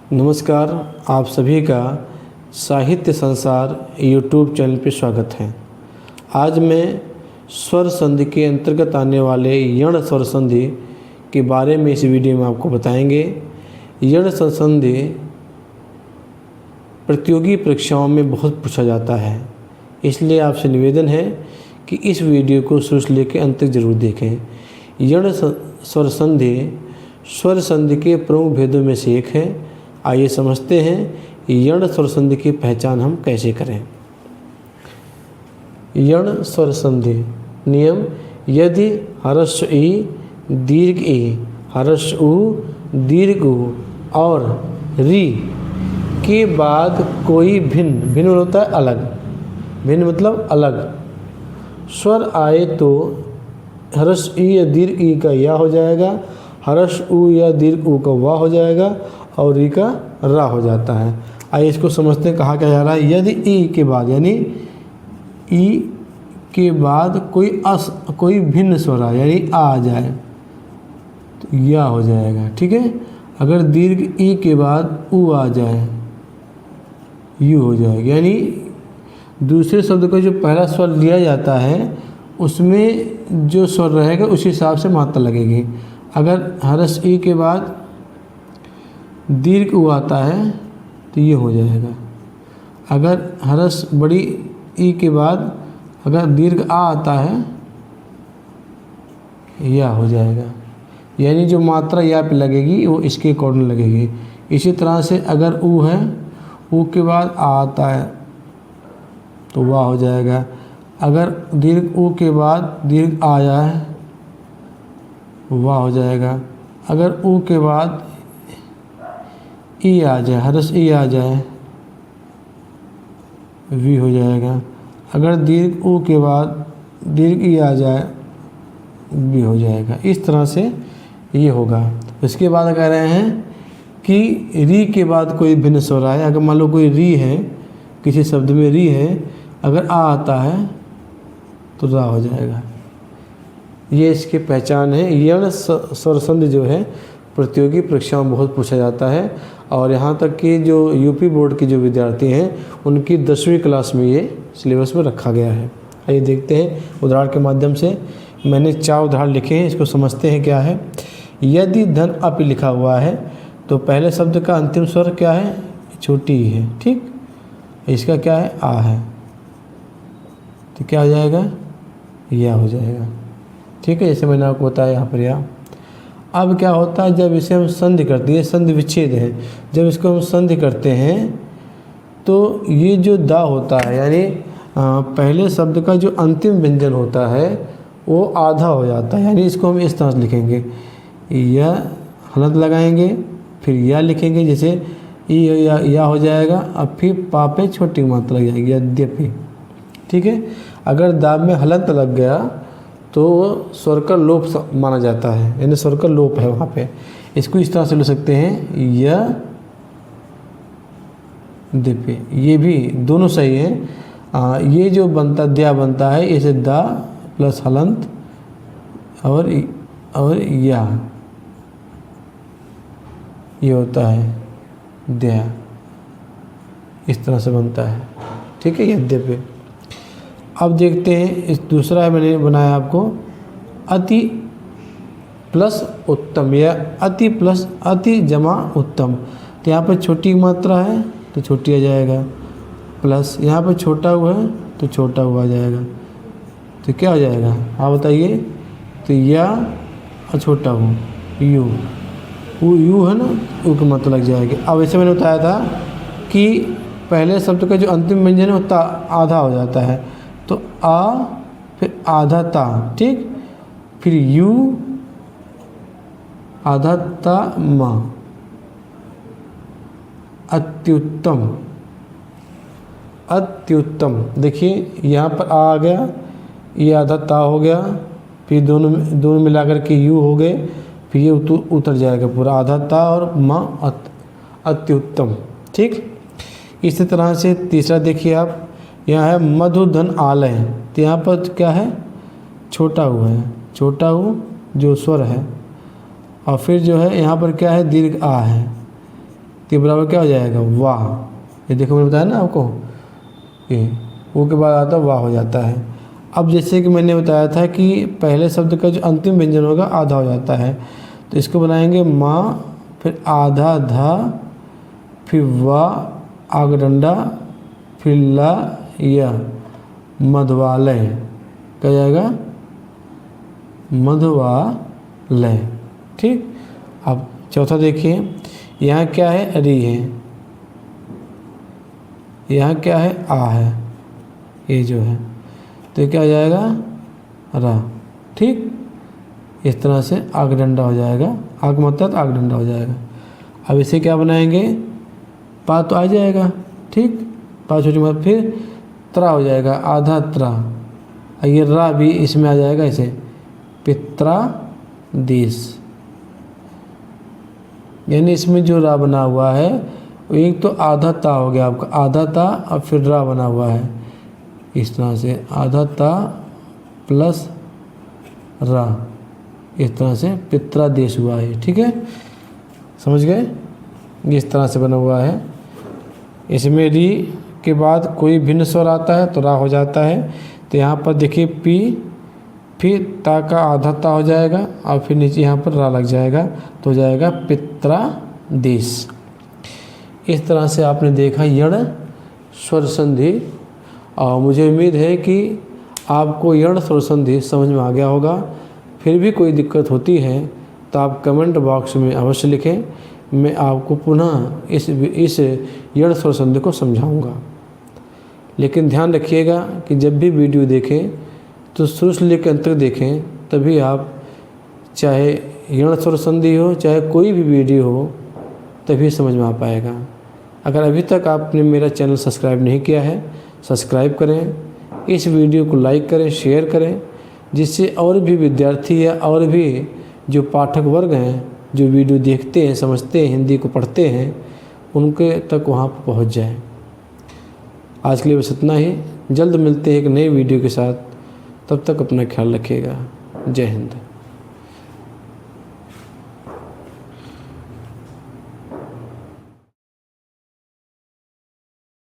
नमस्कार, आप सभी का साहित्य संसार यूट्यूब चैनल पर स्वागत है। आज मैं स्वर संधि के अंतर्गत आने वाले यण स्वर संधि के बारे में इस वीडियो में आपको बताएंगे। यण स्वर संधि प्रतियोगी परीक्षाओं में बहुत पूछा जाता है, इसलिए आपसे निवेदन है कि इस वीडियो को शुरू से लेकर अंत तक जरूर देखें। यण स्वर संधि के प्रमुख भेदों में से एक है। आइए समझते हैं यण स्वर संधि की पहचान हम कैसे करें। यण स्वर संधि नियम: यदि ह्रस्व ई, दीर्घ ई, ह्रस्व उ, दीर्घ उ और री के बाद कोई भिन्न होता है अलग, भिन्न मतलब अलग स्वर आए तो ह्रस्व ई या दीर्घ ई का या हो जाएगा, ह्रस्व उ या दीर्घ उ का वा हो जाएगा और री का रा हो जाता है। आइए इसको समझते हैं कहा क्या जा रहा है। यदि ई के बाद यानी ई के बाद कोई भिन्न स्वर आए यानी आ जाए तो या हो जाएगा, ठीक है। अगर दीर्घ ई के बाद उ आ जाए यू हो जाएगा, यानी दूसरे शब्द का जो पहला स्वर लिया जाता है उसमें जो स्वर रहेगा उस हिसाब से मात्रा लगेगी। अगर ह्रस्व ई के बाद दीर्घ उ आता है तो ये हो जाएगा। अगर ह्रस्व बड़ी ई के बाद अगर दीर्घ आ आता है या हो जाएगा, यानी जो मात्रा या पे लगेगी वो इसके अकॉर्डिंग लगेगी। इसी तरह से अगर उ है, उ के बाद आ आता है तो वाह हो जाएगा। अगर दीर्घ उ के बाद दीर्घ आया है वाह हो जाएगा। अगर उ के बाद ई आ जाए, ह्रस्व ई आ जाए वी हो जाएगा। अगर दीर्घ उ के बाद दीर्घ ई आ जाए वी हो जाएगा। इस तरह से ये होगा। उसके बाद कह रहे हैं कि री के बाद कोई भिन्न स्वर आए। अगर मान लो कोई री है, किसी शब्द में री है, अगर आ आता है तो रा हो जाएगा। ये इसकी पहचान है। यण स्वर संधि जो है प्रतियोगी परीक्षाओं में बहुत पूछा जाता है और यहाँ तक कि जो यूपी बोर्ड के जो विद्यार्थी हैं उनकी 10वीं क्लास में ये सिलेबस में रखा गया है। आइए देखते हैं उदाहरण के माध्यम से। मैंने 4 उदाहरण लिखे हैं, इसको समझते हैं क्या है। यदि धन अप लिखा हुआ है तो पहले शब्द का अंतिम स्वर क्या है? छोटी ही है, ठीक। इसका क्या है? आ है, तो क्या हो जाएगा? या हो जाएगा, ठीक है। जैसे मैंने आपको बताया यहाँ पर या। अब क्या होता है जब इसे हम संधि करते हैं, संधि विच्छेद है, जब इसको हम संधि करते हैं तो ये जो दा होता है यानी पहले शब्द का जो अंतिम व्यंजन होता है वो आधा हो जाता है। यानी इसको हम इस तरह से लिखेंगे, या हलंत लगाएंगे फिर या लिखेंगे, जैसे ई या हो जाएगा। अब फिर पा पे छोटी मात्रा लग जाएगी यद्यपि, ठीक है। अगर दाब में हलंत लग गया तो स्वर का लोप माना जाता है, यानी स्वर का लोप है वहाँ पे। इसको इस तरह से ले सकते हैं या दिपे, ये भी दोनों सही हैं। ये जो बनता द्या बनता है इसे दा प्लस हलंत और या, ये होता है द्या, इस तरह से बनता है, ठीक है, यद्यपि। अब देखते हैं इस दूसरा है, मैंने बनाया आपको अति प्लस उत्तम या अति प्लस अति जमा उत्तम। तो यहाँ पर छोटी मात्रा है तो छोटी आ जाएगा, प्लस यहाँ पर छोटा हुआ है तो छोटा हुआ आ जाएगा। तो क्या हो जाएगा? हाँ बताइए। तो या और छोटा हूँ यू है ना, यू की मात्रा लग जाएगी। अब ऐसे मैंने बताया था कि पहले शब्द का जो अंतिम व्यंजन है वो आधा हो जाता है, तो आ फिर आधा ता, ठीक, फिर यू आधा ता मा, अत्युत्तम। अत्युत्तम देखिए यहाँ पर आ गया, ये आधा ता हो गया, फिर दोनों मिलाकर के यू हो गए, फिर ये उतर जाएगा पूरा, आधा ता और मा अत्युत्तम, ठीक। इसी तरह से तीसरा देखिए आप, यहाँ है मधुधन आलय, तो यहाँ पर क्या है? छोटा हुआ है, छोटा हु जो स्वर है, और फिर जो है यहाँ पर क्या है? दीर्घ आ है, तो ये बराबर क्या हो जाएगा, वाह। ये देखो मैंने बताया ना आपको, ये वो के बाद आता वाह हो जाता है। अब जैसे कि मैंने बताया था कि पहले शब्द का जो अंतिम व्यंजन होगा आधा हो जाता है, तो इसको बनाएंगे माँ, फिर आधा धा, फिर वाह आगडंडा, फिर ला या मधवालय, क्या जाएगा मधवालय। ठीक। अब चौथा देखिए, यहाँ क्या है, री है, यहाँ क्या है, आ है, ये जो है, तो क्या हो जाएगा, रा। ठीक। इस तरह से आगडंडा हो जाएगा, आग मतलब आगडंडा हो जाएगा। अब इसे क्या बनाएंगे, पा तो आ जाएगा, ठीक, पा छोटी मत, फिर त्रा हो जाएगा, आधा त्रा, ये रा भी इसमें आ जाएगा, इसे पित्रा देश, यानी इसमें जो रा बना हुआ है एक तो आधा ता हो गया आपका, आधा ता और फिर रा बना हुआ है, इस तरह से आधा ता प्लस रा, इस तरह से पित्रा देश हुआ है। ठीक है, समझ गए, इस तरह से बना हुआ है। इसमें री के बाद कोई भिन्न स्वर आता है तो रा हो जाता है। तो यहाँ पर देखिए पी, फिर ता का आधा ता हो जाएगा और फिर नीचे यहाँ पर रा लग जाएगा, तो हो जाएगा पित्रा देश। इस तरह से आपने देखा यण स्वर संधि, और मुझे उम्मीद है कि आपको यण स्वर संधि समझ में आ गया होगा। फिर भी कोई दिक्कत होती है तो आप कमेंट बॉक्स में अवश्य लिखें, मैं आपको पुनः इस यण स्वर संधि को समझाऊंगा। लेकिन ध्यान रखिएगा कि जब भी वीडियो देखें तो शुरू से लेकर अंत तक देखें, तभी आप, चाहे यण स्वर संधि हो चाहे कोई भी वीडियो हो, तभी समझ में आ पाएगा। अगर अभी तक आपने मेरा चैनल सब्सक्राइब नहीं किया है, सब्सक्राइब करें, इस वीडियो को लाइक करें, शेयर करें, जिससे और भी विद्यार्थी या और भी जो पाठक वर्ग हैं जो वीडियो देखते हैं, समझते हैं, हिंदी को पढ़ते हैं, उनके तक वहाँ पर पहुँच जाए। आज के लिए बस इतना ही, जल्द मिलते हैं एक नई वीडियो के साथ, तब तक अपना ख्याल रखिएगा। जय हिंद।